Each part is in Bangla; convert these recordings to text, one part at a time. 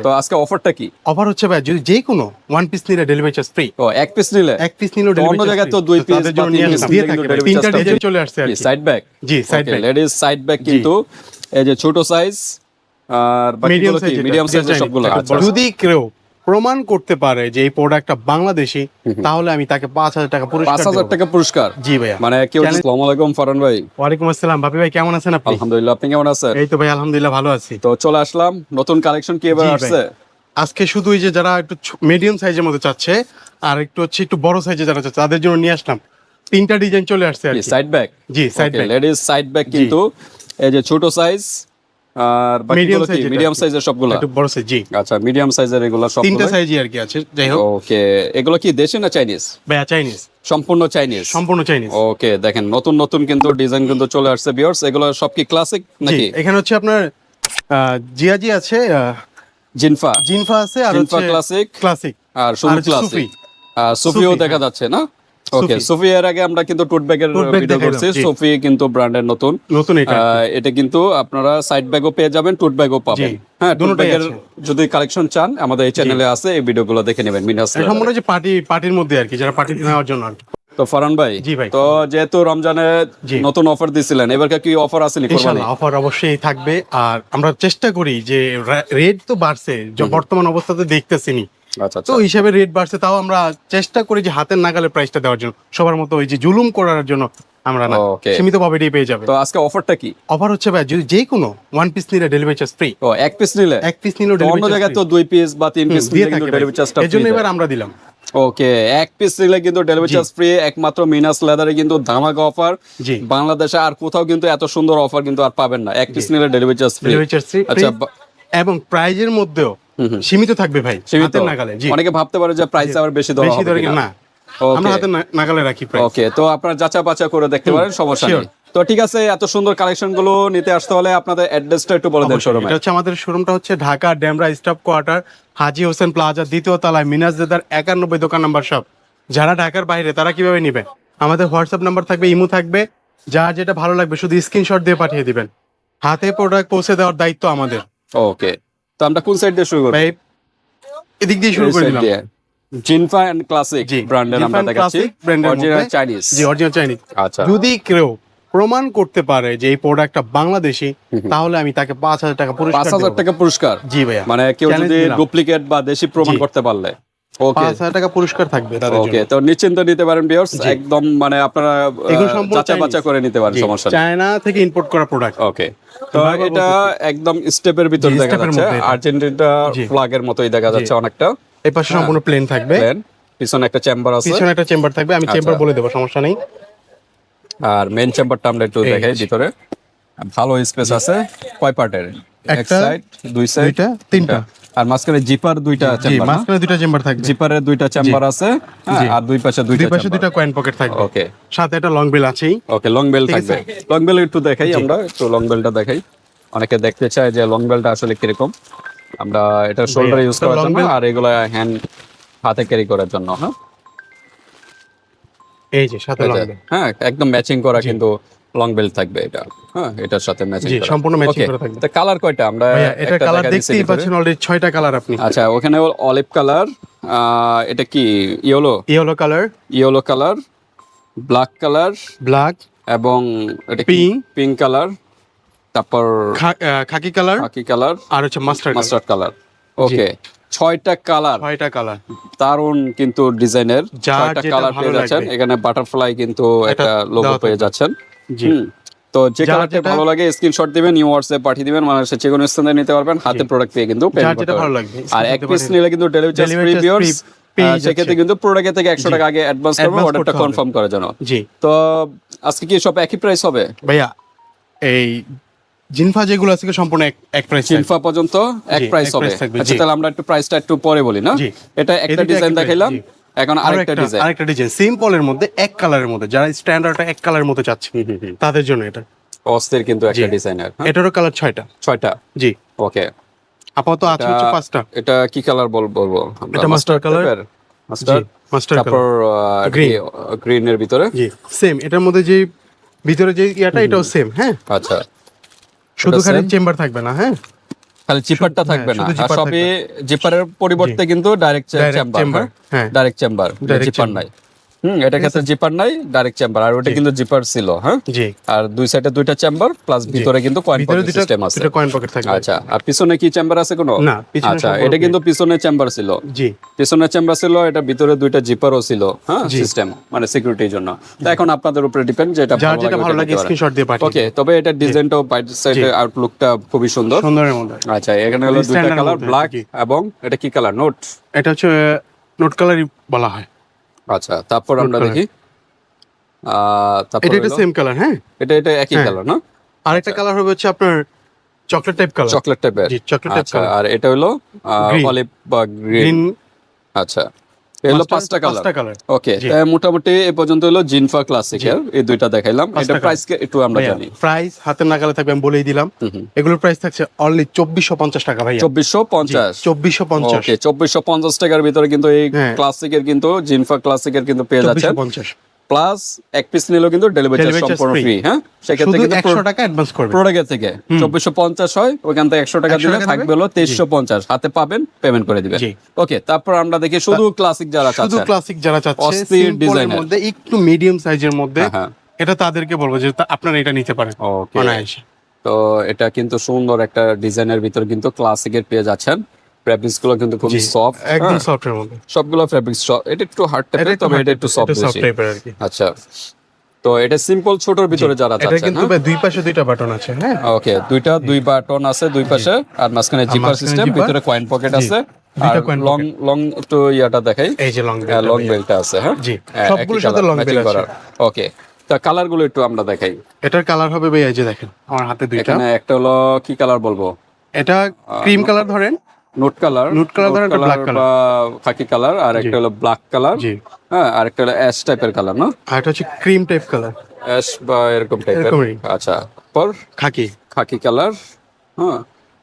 তো আজকে অফারটা কি? অফার হচ্ছে ভাই যদি যে কোনো ওয়ান পিস নিলে ডেলিভারি চার্জ ফ্রি। ও এক পিস নিলে? এক পিস নিলে তো অন্য জায়গায় তো দুই পিস বা তিন পিস দিয়ে নিলে থাকে কিন্তু ভাই। delivery তিনটা charge টা ডিজাইন চলে আসছে আর কি কি। Side bag? জি side bag. Ladies side bag কিন্তু এই যে ছোট সাইজ আর মিডিয়াম বাকিগুলো কি সাইজ মিডিয়াম সাইজের সবগুলো? আচ্ছা যদি কেউ প্রমাণ করতে পারে যে এই প্রোডাক্টটা বাংলাদেশি তাহলে আমি তাকে 5,000 টাকা পুরস্কার 5,000 দেব। টাকা পুরস্কার? জি ভাইয়া। মানে কেউ আসসালামু আলাইকুম ফারহান ভাই। ওয়ালাইকুম আসসালাম বাপি ভাই, কেমন আছেন আপনি? আলহামদুলিল্লাহ, আপনি কেমন আছেন? এই তো ভাই আলহামদুলিল্লাহ ভালো আছি। তো চলে আসলাম, নতুন কালেকশন কি এবার জি ভাই। আসছে? আজকে শুধু এই যে যারা একটু মিডিয়াম সাইজের মধ্যে চাচ্ছে আর একটু হচ্ছে একটু বড় সাইজে যারা চাচ্ছে তাদের জন্য নিয়ে আসলাম। তিনটা ডিজাইন চলে আসছে আর কি কি। Side bag? জি side bag. Ladies side bag কিন্তু এই যে ছোট সাইজ আর বাকিগুলো কি মিডিয়াম সাইজের সবগুলো? একটু বড় সাইজ। জি আচ্ছা মিডিয়াম সাইজের এগুলো সব তিনটা সাইজই আর কি আছে। যাই হোক ওকে, এগুলো কি দেশি না চাইনিজ? ভাইয়া চাইনিজ, সম্পূর্ণ চাইনিজ। সম্পূর্ণ চাইনিজ। ওকে, দেখেন নতুন নতুন কিন্তু ডিজাইন কিন্তু চলে আসছে ভিউয়ার্স। এগুলো সব কি ক্লাসিক জি নাকি? এখানে হচ্ছে আপনার জিয়াজি আছে, জিনফা জিনফা আছে আর জিনফা হচ্ছে ক্লাসিক ক্লাসিক আর শুধু হচ্ছে সুফি। ক্লাসিক। সুফিও সুফি, দেখা হ্যাঁ। যাচ্ছে না? ওকে, সুফি। সুফি এর আগে আমরা কিন্তু টোট ব্যাগের টোট ব্যাগ ভিডিও দেখাইলাম, করছি। জি। সুফি কিন্তু ব্র্যান্ডের নতুন নতুন এটা আর কি। এটা কিন্তু আপনারা সাইড ব্যাগও পেয়ে যাবেন, টোট ব্যাগও পাবেন। জি, হ্যাঁ, টোট দুটোটাই ব্যাগের আছে। যদি কালেকশন চান আমাদের এই চ্যানেলে আছে, এই ভিডিওগুলো দেখে নেবেন মিনাস। এটা সম্পূর্ণ যে পার্টির মধ্যে আর কি, যারা পার্টি নেওয়ার জন্য আর কি। তো ফারহান ভাই, জি ভাই। তো যেহেতু রমজানে জি। নতুন অফার দিছিলেন, এবার কি অফার আছে কোরবানি? ইনশাআল্লাহ অফার অবশ্যই থাকবে। আর আমরা চেষ্টা করি যে রেট তো বাড়ছে, যে বর্তমান অবস্থাতে দেখতেছিনি, আচ্ছা তো আচ্ছা। হিসাবে রেট বাড়ছে, তাও আমরা চেষ্টা করি যে হাতের নাগালে প্রাইসটা দেওয়ার জন্য, সবার মতো ওই যে জুলুম করার জন্য আমরা না, Okay. সীমিত ভাবে পেয়ে যাবে। তো আজকে অফারটা কি? অফার হচ্ছে ভাই যদি যে কোনো ওয়ান পিস নিলে ডেলিভারি চার্জ ফ্রি। ও এক পিস নিলে? এক পিস নিলেও তো অন্য ডেলিভারি জায়গায় তো দুই পিস বা তিন পিস দিয়ে নিলে কিন্তু থাকে ডেলিভারি চার্জটা এর জন্য এবার আমরা দিলাম। ওকে, এক পিস নিলে কিন্তু ডেলিভারি চার্জ ফ্রি, একমাত্র মিনাস লেদারে কিন্তু ধামাকা অফার। জি। বাংলাদেশে আর কোথাও কিন্তু এত সুন্দর অফার কিন্তু আর পাবেন না। এক পিস নিলে delivery charge free. Delivery charge free আচ্ছা, এবং প্রাইজের মধ্যেও সীমিত থাকবে ভাই, সীমিত। হাতের নাগালে। জি, অনেকে ভাবতে পারে যে প্রাইস আবার বেশি দেওয়া বেশি হবে ধরে কিনা। না, আমরা হাতের নাগালে রাখি প্রাইস। ওকে, তো আপনারা যাচা বাচা করে দেখতে পারেন, সমস্যা নেই। sure. তো ঠিক আছে, এত সুন্দর কালেকশন গুলো নিতে আসতে হলে আপনাদের অ্যাড্রেসটা একটু বলে দেন শোরুমে। এটা হচ্ছে আমাদের শোরুমটা হচ্ছে ঢাকা ডেমরা স্টাফ কোয়ার্টার, হাজী হোসেন প্লাজা, দ্বিতীয় তলায়, মিনাস দেদার 91 দোকান নাম্বার সব। যারা ঢাকার বাইরে তারা কিভাবে নিবে, আমাদের হোয়াটসঅ্যাপ নাম্বার থাকবে, ইমো থাকবে, যার যেটা ভালো লাগবে শুধু স্ক্রিনশট দিয়ে পাঠিয়ে দিবেন। হাতে প্রোডাক্ট পৌঁছে দেওয়ার দায়িত্ব আমাদের। ওকে, তো আমরা কোন সাইড দিয়ে শুরু করব? ভাই এদিক দিয়ে শুরু করে দিলাম। জিনফা এন্ড ক্লাসিক জি, ব্র্যান্ডের আমরা Different দেখাচ্ছি, classic brand এর অরিজিনাল মধ্যে। চাইনিজ। জি অরিজিনাল চাইনিজ। আচ্ছা, যদি কেউ প্রমাণ করতে পারে যে এই প্রোডাক্টটা বাংলাদেশি তাহলে আমি তাকে 5,000 টাকা পুরস্কার 5,000 দেব। টাকা পুরস্কার? জি ভাইয়া। মানে কেউ Challenge যদি নিলাম। ডুপ্লিকেট বা দেশি প্রমাণ জি। করতে পারলে। ওকে 5,000 টাকা পুরস্কার থাকবে তাদের ওকে, জন্য। তো নিশ্চিন্ত নিতে পারেন ভিউয়ার্স, জি। একদম মানে আপনারা এগুলো সম্পূর্ণ যাচাই বাচা Chinese। করে নিতে পারেন, জি, সমস্যা নেই। চায়না থেকে ইম্পোর্ট করা প্রোডাক্ট। ওকে, তো বারবার এটা বলতেছি। একদম স্টেপের ভিতর জি, দেখা step এর যাচ্ছে, মধ্যে এটা। আর্জেন্টিনা জি। ফ্ল্যাগের মতোই দেখা যাচ্ছে অনেকটা। এই পাশে সম্পূর্ণ প্লেন থাকবে, প্লেন, পিছনে একটা চেম্বার আছে, পিছনে একটা চেম্বার থাকবে, আমি চেম্বার আচ্ছা। বলে দেবো, সমস্যা নেই। আর মেইন চেম্বারটা আমরা একটু এই দেখাই যে। ভিতরে। ভালো স্পেস আছে। কয় পার্টের? এক একটা, সাইড, দুই সাইড, দুইটা, তিনটা। আর মাঝখানে জিপার দুইটা জি, চেম্বার। মাঝখানে দুইটা চেম্বার থাকবে, জিপারের দুইটা চেম্বার আছে, হ্যাঁ, জি। আর দুই পাশে দুই দুইটা পাশে চেম্বার। দুইটা কয়েন পকেট থাকবে। ওকে সাথে একটা লং বেল আছেই। ওকে, লং বেল ঠিক থাকবে। আছে। লং বেল একটু দেখাই, আমরা একটু লং বেলটা দেখাই। অনেকে দেখতে চায় যে লং বেলটা আসলে কিরকম। আমরা এটা শোল্ডারে ইউজ এটা করার long জন্য, belt। আর এগুলা হ্যান্ড হাতে ক্যারি করার জন্য। হ্যাঁ, এই যে সাথে লং বেল। হ্যাঁ, একদম ম্যাচিং করা কিন্তু লং বেল্ট থাকবে এটা। হ্যাঁ, এটার সাথে ম্যাচিং জি, করা, সম্পূর্ণ matching Okay, করা থাকবে। তো কালার কয়টা? আমরা ভাইয়া এটা একটা কালার দেখা দিছি দেখতেই ভিতরে। পাচ্ছেন, অলরেডি 6টা কালার আপনি। আচ্ছা, ওখানে অলিভ কালার, এটা কি yellow? Yellow colour, yellow colour, black colour, black, এবং এটা Pink, পিঙ্ক কালার, তারপর খাকি কালার, খাকি কালার, আর হচ্ছে মাস্টার্ড। Mustard colour. ওকে, 6টা কালার, 6টা কালার। দারুন কিন্তু ডিজাইনের। যার 6টা যেটা কালার ভালো পেয়ে যাচ্ছেন। লাগবে। এখানে বাটারফ্লাই কিন্তু এটা একটা লোগো দেওয়া পেয়ে থাকবে। যাচ্ছেন। জি। হুম, তো যে যার কালারটা যেটা- ভালো লাগে স্ক্রিনশট দিবেন, নিউ হোয়াটসঅ্যাপ পাঠিয়ে দিবেন, মানে যে কোনো স্থানে নিতে পারবেন, হাতে প্রোডাক্ট পেয়ে কিন্তু payment যার করতে যেটা পারবেন। ভালো লাগবে, আর screenshot এক দিতে পিস পারেন। নিলে কিন্তু delivery charge Delivery free charge viewers. free পেয়ে সেক্ষেত্রে যাচ্ছে। কিন্তু প্রোডাক্টে থেকে 100 টাকা আগে অ্যাডভান্স করবেন, Advance অর্ডারটা করতে হবে। কনফার্ম করার জন্য। জি তো আজকে কি সব একই প্রাইস হবে? ভাইয়া, এই জিনফা যেগুলো আছে সম্পূর্ণ এক প্রাইস। জিনফা পর্যন্ত এক জি, প্রাইস এক হবে। price থাকবে, আচ্ছা, জি। তাহলে আমরা একটু প্রাইসটা একটু পরে বলি না? জি। এটা একটা এই দুইটা ডিজাইন একই price, দেখাইলাম, জি। এখন আরেকটা ডিজাইন। আরেকটা ডিজাইন সিম্পলের মধ্যে এক কালারের মধ্যে, যারা স্ট্যান্ডার্ডটা এক কালারের মধ্যে চাচ্ছে তাদের জন্য এটা। অস্থির কিন্তু একটা জি। ডিজাইনার। এটারও কালার 6টা। 6টা। জি, ওকে, আপাতত আছে হচ্ছে 5টা। এটা কি কালার বলবো আমরা? এটা mustard color। মাস্টার, জি, mustard তারপর Green। গ্রিনের ভিতরে। জি সেম, এটার মধ্যে যে ভিতরে যে ইয়াটা এটাও সেম। হ্যাঁ, আচ্ছা, শুধু খালি same? চেম্বার থাকবে না। হ্যাঁ, খালি জিপারটা থাকবে না, শুধু আর জিপার সবই জিপারের পরিবর্তে কিন্তু ডাইরেক্ট Direct চেম্বার, chamber, হ্যাঁ। Direct chamber, Direct zipper chamber। নাই। এটা ক্ষেত্রে জিপার নাই, ডাইরেক্ট চেম্বার, আর ওটা জি। কিন্তু জিপার ছিল, হ্যাঁ। জি আর দুই সাইডে দুইটা চেম্বার প্লাস জি। ভিতরে কিন্তু কয়েন ভিতরে পকেট দুটো সিস্টেম আছে। দুটো কয়েন পকেট থাকবে। আচ্ছা, আর পিছনে কি চেম্বার আছে কোনো? না, পিছনে আচ্ছা, সম্পূর্ণ এটা plain। কিন্তু পিছনে চেম্বার ছিল, জি পিছনে চেম্বার ছিল, এটা ভিতরে দুইটা জিপারও ছিল, হ্যাঁ, জি। সিস্টেম মানে সিকিউরিটির জন্য। তো এখন আপনাদের উপরে ডিপেন্ড, যেটা যার যেটা ভালো লাগে স্ক্রিনশট দিয়ে পাঠিয়ে ওকে। তবে এটা ডিজাইনটাও বাইট সাইডে আউটলুকটা খুবই সুন্দর। সুন্দরের মধ্যে। আচ্ছা, এখানে হলো দুইটা Standard কালার, মধ্যে ব্ল্যাক কি? এবং এটা কি কালার? নোট। এটা হচ্ছে নোট কালারই বলা হয়। আচ্ছা, তারপর Note আমরা color। দেখি তারপর এটা হলো সেম কালার, হ্যাঁ। এটা একই হ্যাঁ। কালার না? আরেকটা কালার হবে হচ্ছে আপনার চকলেট টাইপ কালার। চকলেট টাইপের। জি, chocolate type আচ্ছা, color। আর এটা হলো Green। অলিভ বা গ্রিন। গ্রিন। আচ্ছা, এই হলো পাঁচটা কালার। পাঁচটা কালার। ওকে, জি। মোটামুটি এই পর্যন্ত হলো জিনফা ক্লাসিকের এই দুইটা দেখাইলাম। এটা পাঁচটা প্রাইস একটু আমরা জানি। প্রাইস হাতের নাগালে থাকবে, আমি বলেই দিলাম। এগুলোর প্রাইস থাকছে অনলি 2450 টাকা ভাইয়া। 2450। 2450। ওকে, 2450 টাকার ভিতরে কিন্তু এই হ্যাঁ। ক্লাসিকের কিন্তু জিনফা ক্লাসিকের কিন্তু পেয়ে যাচ্ছেন। 2450। প্লাস এক পিস নিলেও কিন্তু ডেলিভারি চার্জ Delivery charge সম্পূর্ণ free। ফ্রি, হ্যাঁ। সেক্ষেত্রে শুধু কিন্তু 100 টাকা অ্যাডভান্স করবে। প্রোডাক্টের থেকে 2450 হয়, ওখান থেকে 100 টাকা 100 দিলে টাকা থাকবে দেবে। হলো 2350, হাতে পাবেন, পেমেন্ট করে দিবেন। জি। ওকে, তারপর আমরা দেখি শুধু ক্লাসিক যারা শুধু চাচ্ছেন, ক্লাসিক যারা চাচ্ছে অস্থির সিম্পলের ডিজাইনের। মধ্যে একটু মিডিয়াম সাইজের মধ্যে, হ্যাঁ, হ্যাঁ। এটা তাদেরকে বলবো যে আপনারা এটা নিতে পারেন ওকে, অনায়াসে। তো এটা কিন্তু সুন্দর একটা ডিজাইনের ভিতর কিন্তু ক্লাসিকের পেয়ে যাচ্ছেন। ফ্যাব্রিক্স গুলো কিন্তু খুব জি, সফট, একদম সফটের মধ্যে। সবগুলো ফ্যাব্রিক্স সফট। এটা একটু হার্ড টাইপের, তবে এটা একটু সফট সফট বেশি। টাইপের আর কি। আচ্ছা, তো এটা সিম্পল ছোটর ভিতরে যারা এটা চাচ্ছেন, কিন্তু দুই পাশে দুইটা বাটন আছে, হ্যাঁ। ওকে, দুই বাটন আছে দুই পাশে, আর মাঝখানে জিপার মাঝখানে সিস্টেম, zipper। ভিতরে কয়েন পকেট জি, আছে, দুইটা আর coin লং pocket। লং একটু ইয়াটা দেখাই। এই যে লং লং বেলটা আছে, হ্যাঁ। জি, হ্যাঁ, সবগুলোর একই সাথে colour, long matching bell আছে। করা। ওকে, তা কালার গুলো একটু আমরা দেখাই। এটার কালার হবে ভাই, এই যে দেখেন আমার হাতে দুইটা। এখানে একটা হলো কি কালার বলবো? এটা ক্রিম কালার ধরেন, নোট কালার, Nude color ধরেন, একটা black color। বা খাকি কালার, আর একটা হলো ব্ল্যাক কালার, জি। হ্যাঁ, আর একটা হলো অ্যাশ টাইপের কালার না? আর এটা হচ্ছে ক্রিম টাইপ কালার, অ্যাশ বা এরকম টাইপের। এরকমই। আচ্ছা, পর খাকি খাকি কালার, হ্যাঁ,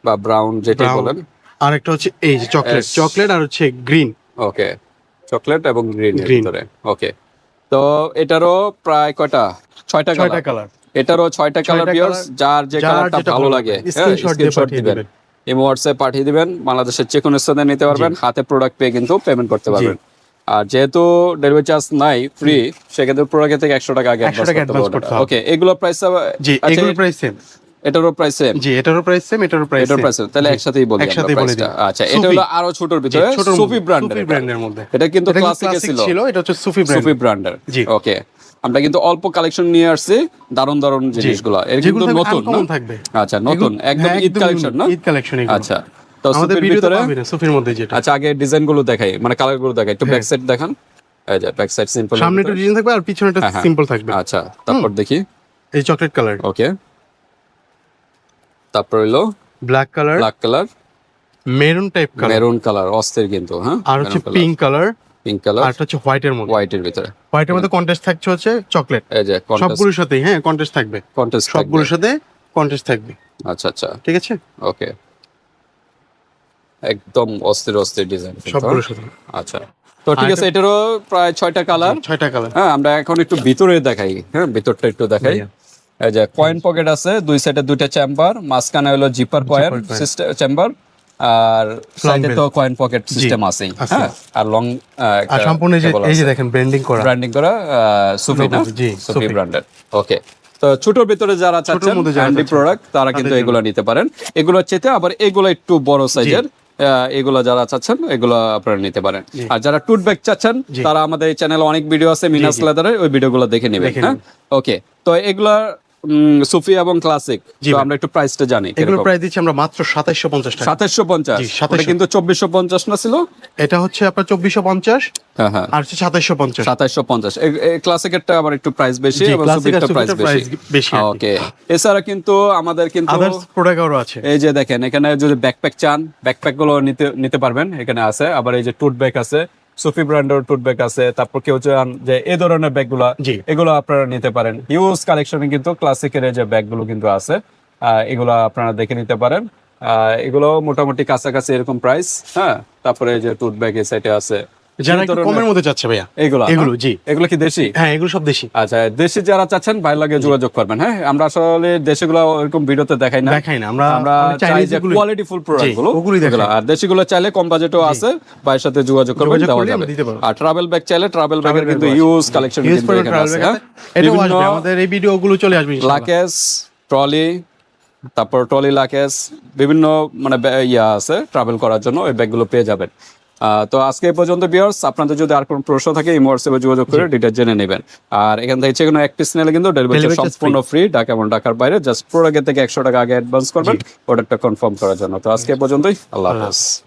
বা ব্রাউন যেটাই ব্রাউন। বলেন। আর একটা হচ্ছে এই যে চকলেট, Ash। চকলেট আর হচ্ছে গ্রিন। ওকে, চকলেট এবং গ্রিন এর Green। ভিতরে। ওকে, তো এটারও প্রায় কয়টা? 6টা ছয়টা কালার। কালার। এটারও 6টা কালার। ভিউয়ার্স, যার যে যার কালারটা যেটা ভালো ভালো লাগে, লাগে, screenshot দিয়ে পাঠিয়ে দিবেন, দিবেন। এই হোয়াটসঅ্যাপ পাঠিয়ে দিবেন, বাংলাদেশের যে কোনো স্থানে নিতে পারবেন, হাতে প্রোডাক্ট পেয়ে কিন্তু পেমেন্ট করতে পারবেন। আর যেহেতু ডেলিভারি চার্জ নাই, ফ্রি, সেক্ষেত্রে প্রোডাক্টের থেকে 100 টাকা আগে 100 টাকা অ্যাডভান্স advance করতে করতে হবে। হবে। ওকে, এগুলো প্রাইস জি, এগুলোর প্রাইস সেম। এটারও প্রাইস সেম। জি, এটারও প্রাইস সেম, এটারও প্রাইস এটার সেম। প্রাইস তাহলে একসাথেই বলি আমরা একসাথেই বলে প্রাইসটা। দিই। আচ্ছা, এটা হলো আরো ছোটর ভিতরে, সুফি ব্র্যান্ডের। সুফি ব্র্যান্ডের মধ্যে। এটা কিন্তু এটা ক্লাসিকে classic ছিল, ছিল, এটা হচ্ছে সুফি ব্র্যান্ড। সুফি ব্র্যান্ডের। জি। ওকে, আমরা কিন্তু অল্প কালেকশন নিয়ে আসছি, দারুণ দারুণ জিনিসগুলো। এর কিন্তু যেগুলো থাকবে নতুন না? uncommon থাকবে। আচ্ছা, নতুন একদম হ্যাঁ, ঈদ কালেকশন না? ঈদ কালেকশন এগুলো। আচ্ছা, তো আমাদের সুফির ভিডিওতে ভিতরে। পাবেন সুফির মধ্যে যেটা। আচ্ছা, আগে ডিজাইন গুলো দেখাই, মানে কালার গুলো দেখাই, একটু ব্যাক সাইড দেখান। এই যে ব্যাক সাইড সিম্পল, সামনে একটা ডিজাইন থাকবে আর পিছনে একটা সিম্পল থাকবে। আচ্ছা, তারপর দেখি। এই চকলেট কালার, ওকে, তারপর হলো black colour, black colour, maroon type colour, maroon colour, অস্থির কিন্তু, হ্যাঁ। আর হচ্ছে পিঙ্ক কালার, পিঙ্ক কালার, আর একটা হচ্ছে হোয়াইটের মধ্যে। হোয়াইটের ভিতরে। হোয়াইটের মধ্যে কন্ট্রাস্ট থাকছে হচ্ছে চকলেট। এই যে সবগুলোর সাথে, হ্যাঁ, কন্ট্রাস্ট থাকবে। কন্টেস্ট সবগুলোর সাথে কন্ট্রাস্ট থাকবে। আচ্ছা আচ্ছা, ঠিক আছে, ওকে, একদম অস্থির অস্থির ডিজাইন সবগুলোর সাথে। আচ্ছা, তো ঠিক আছে, এটারও প্রায় 6টা কালার। 6টা কালার। হ্যাঁ, আমরা এখন একটু ভিতরে দেখাই, হ্যাঁ, ভিতরটা একটু দেখাই। এই যে কয়েন পকেট আছে, দুই সাইডে দুইটা চেম্বার, মাঝখানে হলো জিপার কয়েন সিস্টেম চেম্বার, আর সাইডে তো কয়েন পকেট সিস্টেম আছেই, হ্যাঁ। আর লং আর সম্পূর্ণ এই যে দেখেন ব্র্যান্ডিং করা, ব্র্যান্ডিং করা, সুফি না? জি, সুফি ব্র্যান্ডের। ওকে, তো ছোটর ভিতরে যারা চাচ্ছেন মধ্যে যারা হ্যান্ডি চাচ্ছেন, প্রোডাক্ট, তারা কিন্তু এগুলো নিতে পারেন। এগুলো চেতে আবার এগুলো একটু বড় সাইজের, এগুলো যারা চাচ্ছেন এগুলো আপনারা নিতে পারেন। আর যারা টুট ব্যাগ চাচ্ছেন, তারা আমাদের এই চ্যানেলে অনেক ভিডিও আছে মিনাস লেদারের, ওই ভিডিওগুলো দেখে নেবেন, হ্যাঁ। ওকে, তো এগুলা সুফি এবং ক্লাসিক, তো আমরা একটু প্রাইসটা জানি। এগুলোর প্রাইস দিচ্ছি আমরা মাত্র 2750 টাকা। 2750। জি, এটা কিন্তু 2450 না ছিল? এটা হচ্ছে আপনার 2450, হ্যাঁ হ্যাঁ, আর হচ্ছে 2750। 2750। এই ক্লাসিকেরটা আবার একটু প্রাইস বেশি, জি, এবং classic আর সুফিরটা প্রাইস সুফিরটা বেশি। price বেশি আর কি। ওকে, এছাড়া কিন্তু আমাদের কিন্তু আদার্স প্রোডাক্ট আরো আছে। এই যে দেখেন, এখানে যদি ব্যাকপ্যাক চান, ব্যাকপ্যাক গুলো নিতে পারবেন, এখানে আছে। আবার এই যে টুট ব্যাগ আছে, সুফি ব্র্যান্ডের টুট ব্যাগ আছে। তারপর কেউ চান যে এই ধরনের ব্যাগ গুলা, জি। এগুলো আপনারা নিতে পারেন। হিউজ কালেকশনে কিন্তু ক্লাসিকের যে ব্যাগ গুলো কিন্তু আছে, এগুলো আপনারা দেখে নিতে পারেন। এগুলো মোটামুটি কাছাকাছি এরকম প্রাইস, হ্যাঁ। তারপরে এই যে টুট ব্যাগ এই সাইডে আছে, যারা এই একটু ধরনের- কমের মধ্যে চাচ্ছে ভাইয়া এগুলো এগুলো, জি। এগুলো কি দেশি? হ্যাঁ, এগুলো সব দেশি। আচ্ছা, দেশি যারা চাচ্ছেন ভাই লাগে যোগাযোগ করবেন। হ্যাঁ, আমরা আসলে দেশিগুলো এরকম ভিডিওতে দেখাই না, দেখাই না, আমরা আমরা চাই চাইনিজ যে কোয়ালিটিফুল প্রোডাক্ট গুলো ওগুলোই দেখাই। আর দেশিগুলো চাইলে কম বাজেটও আছে, ভাইয়ের সাথে যোগাযোগ করবেন, যোগাযোগ দেওয়া করলে যাবে। আমরা দিতে পারবো। আর ট্রাভেল ব্যাগ চাইলে ট্রাভেল ব্যাগের Travel কিন্তু bag ও আছে। ইউজ কালেকশন ইউজ কিন্তু করে এখানে ট্রাভেল আছে। ব্যাগ হ্যাঁ, এটাও বিভিন্ন আসবে, আমাদের এই ভিডিওগুলো চলে আসবে ইনশাআল্লাহ। লাকেজ, ট্রলি, তারপর ট্রলি লাকেজ, বিভিন্ন মানে ইয়া আছে ট্রাভেল করার জন্য, ওই ব্যাগগুলো পেয়ে যাবেন। তো আজকে এই পর্যন্ত ভিউয়ার্স, আপনাদের যদি আর কোনো প্রশ্ন থাকে এই হোয়াটসঅ্যাপে যোগাযোগ করে ডিটেইলস জেনে নেবেন। আর এখান থেকে যে কোনো এক পিস নিলে কিন্তু ডেলিভারি Delivery charge সম্পূর্ণ ফ্রি, ঢাকা এবং ঢাকার বাইরে। জাস্ট প্রোডাক্টের থেকে 100 টাকা আগে অ্যাডভান্স করবেন প্রোডাক্টটা কনফার্ম করার জন্য। তো আজকে এই পর্যন্তই, আল্লাহ হাফেজ।